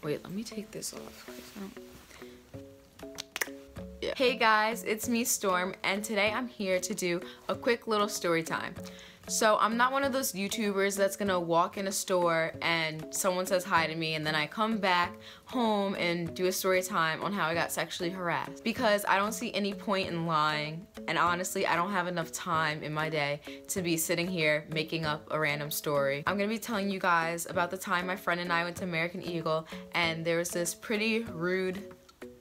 Wait, let me take this off. Yeah. Hey guys, it's me Storm, and today I'm here to do a quick little story time. So I'm not one of those YouTubers that's gonna walk in a store and someone says hi to me and then I come back home and do a story time on how I got sexually harassed, because I don't see any point in lying, and honestly I don't have enough time in my day to be sitting here making up a random story. I'm gonna be telling you guys about the time my friend and I went to American Eagle and there was this pretty rude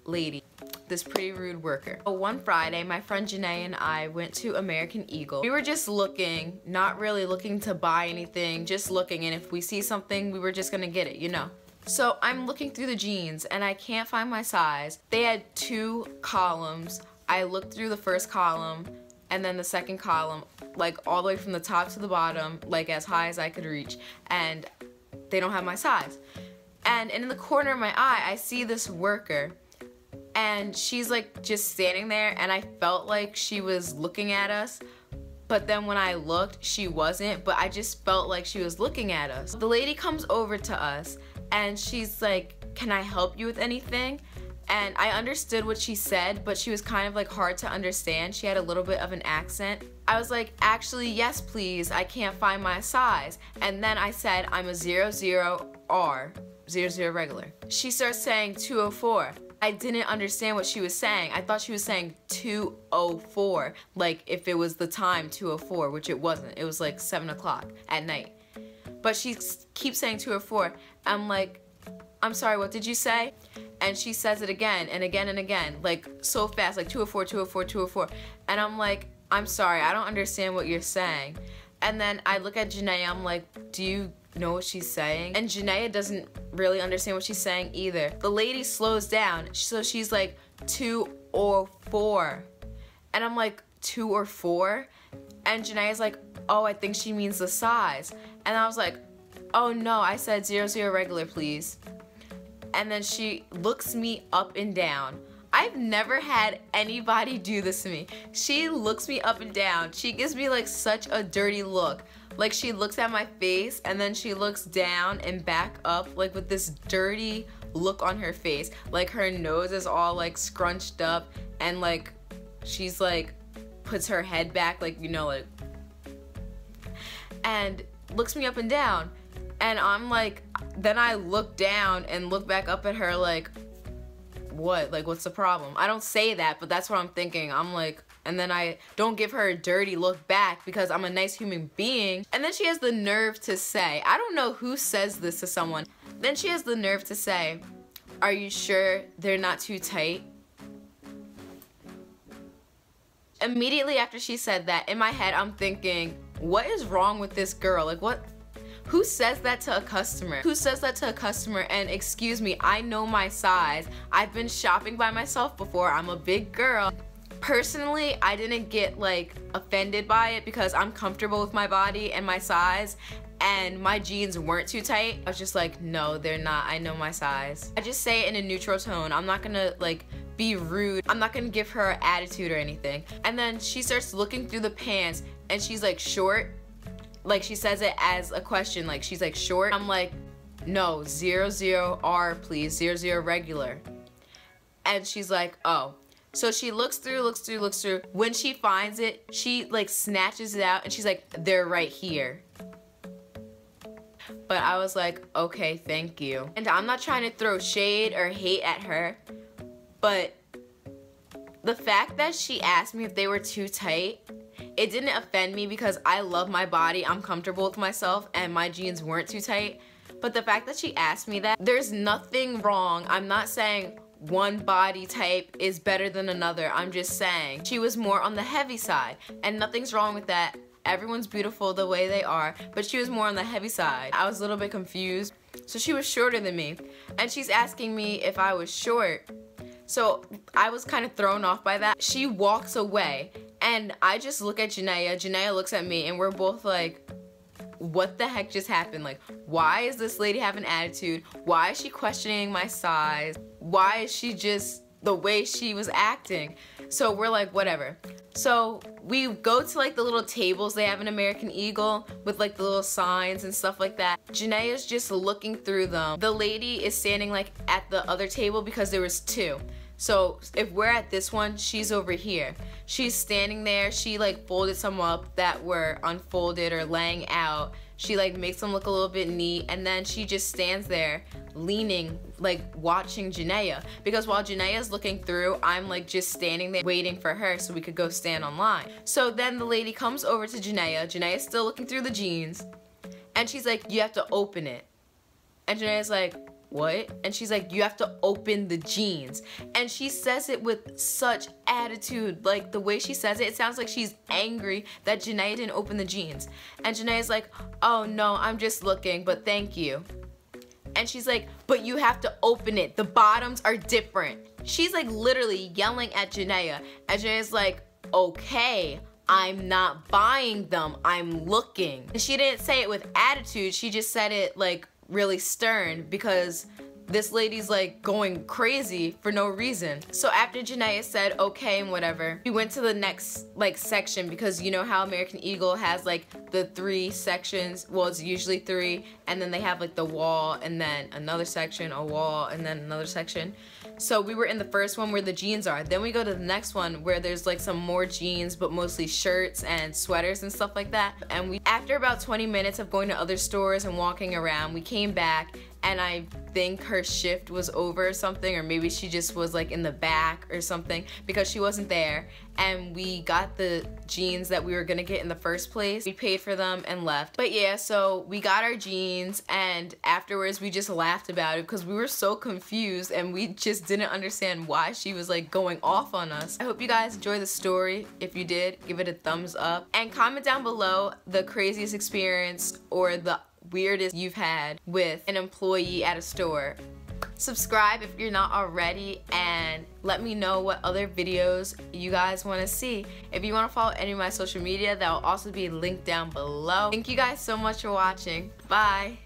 lady. This pretty rude worker. One Friday, my friend Janae and I went to American Eagle. We were just looking, not really looking to buy anything, just looking, and if we see something, we were just gonna get it, you know. So I'm looking through the jeans and I can't find my size. They had 2 columns. I looked through the first column and then the second column, like all the way from the top to the bottom, like as high as I could reach, and they don't have my size. And in the corner of my eye, I see this worker. And she's like just standing there, and I felt like she was looking at us, but then when I looked, she wasn't, but I just felt like she was looking at us. The lady comes over to us and she's like, "Can I help you with anything?" And I understood what she said, but she was kind of like hard to understand. She had a little bit of an accent. I was like, "Actually, yes please, I can't find my size." And then I said, "I'm a 00R, 00 regular." She starts saying 204. I didn't understand what she was saying. I thought she was saying 2:04, like if it was the time 2:04, which it wasn't. It was like 7 o'clock at night. But she keeps saying 2:04. I'm like, "I'm sorry, what did you say?" And she says it again and again and again, like so fast, like 2:04, 2:04, 2:04. And I'm like, "I'm sorry, I don't understand what you're saying." And then I look at Janae, I'm like, "Do you know what she's saying?" And Janae doesn't really understand what she's saying either. The lady slows down, so she's like 2 or 4, and I'm like 2 or 4, and Janae's like, "Oh, I think she means the size." And I was like, "Oh no, I said 00 regular please." And then she looks me up and down. I've never had anybody do this to me. She looks me up and down. She gives me like such a dirty look. Like she looks at my face and then she looks down and back up, like with this dirty look on her face. Like her nose is all like scrunched up, and like she's like puts her head back, like, you know, like, and looks me up and down. And I'm like, then I look down and look back up at her like, "What? Like, what's the problem?" I don't say that, but that's what I'm thinking. I'm like, and then I don't give her a dirty look back because I'm a nice human being. And then she has the nerve to say, I don't know who says this to someone. Then she has the nerve to say, "Are you sure they're not too tight?" Immediately after she said that, in my head, I'm thinking, what is wrong with this girl? Like, what? Who says that to a customer? Who says that to a customer? And excuse me, I know my size. I've been shopping by myself before. I'm a big girl. Personally, I didn't get like offended by it because I'm comfortable with my body and my size, and my jeans weren't too tight. I was just like, no, they're not. I know my size. I just say it in a neutral tone. I'm not gonna like be rude. I'm not gonna give her an attitude or anything. And then she starts looking through the pants and she's like, "Short?" Like she says it as a question, like she's like, "Short?" I'm like, "No, 00R please, 00 regular." And she's like, "Oh." So she looks through. When she finds it, she like snatches it out and she's like, "They're right here." But I was like, okay, thank you. And I'm not trying to throw shade or hate at her, but the fact that she asked me if they were too tight, it didn't offend me because I love my body, I'm comfortable with myself, and my jeans weren't too tight. But the fact that she asked me that, there's nothing wrong. I'm not saying one body type is better than another. I'm just saying she was more on the heavy side, and nothing's wrong with that. Everyone's beautiful the way they are, but she was more on the heavy side. I was a little bit confused. So she was shorter than me, and she's asking me if I was short. So I was kind of thrown off by that. She walks away, and I just look at Janaea. Janaea looks at me, and we're both like, what the heck just happened? Like, why is this lady having attitude? Why is she questioning my size? Why is she just the way she was acting? So we're like, whatever. So we go to like the little tables they have in American Eagle with like the little signs and stuff like that. Janae's just looking through them. The lady is standing like at the other table because there was two. So if we're at this one, she's over here. She's standing there. She like folded some up that were unfolded or laying out. She like makes them look a little bit neat, and then she just stands there leaning, like watching Janaea. Because while Janaea's looking through, I'm like just standing there waiting for her so we could go stand online. So then the lady comes over to Janaea. Janaea's still looking through the jeans, and she's like, you have to open it. And Janaea's like, what? And she's like, you have to open the jeans. And she says it with such attitude. Like the way she says it, it sounds like she's angry that Janaea didn't open the jeans. And Janaea's like, oh no, I'm just looking, but thank you. And she's like, but you have to open it. The bottoms are different. She's like literally yelling at Janaea. And Janaea's like, okay, I'm not buying them, I'm looking. And she didn't say it with attitude, she just said it like really stern because this lady's like going crazy for no reason. So after Janaea said okay and whatever, we went to the next like section, because you know how American Eagle has like the 3 sections, well it's usually 3, and then they have like the wall and then another section, a wall, and then another section. So we were in the first one where the jeans are. Then we go to the next one where there's like some more jeans, but mostly shirts and sweaters and stuff like that. And after about 20 minutes of going to other stores and walking around, we came back, and I think her shift was over or something, or maybe she just was like in the back or something because she wasn't there. And we got the jeans that we were gonna get in the first place. We paid for them and left. But yeah, so we got our jeans, and afterwards we just laughed about it because we were so confused and we just didn't understand why she was like going off on us. I hope you guys enjoyed the story. If you did, give it a thumbs up and comment down below the craziest experience or the weirdest you've had with an employee at a store. Subscribe if you're not already, and let me know what other videos you guys want to see. If you want to follow any of my social media, that will also be linked down below. Thank you guys so much for watching. Bye.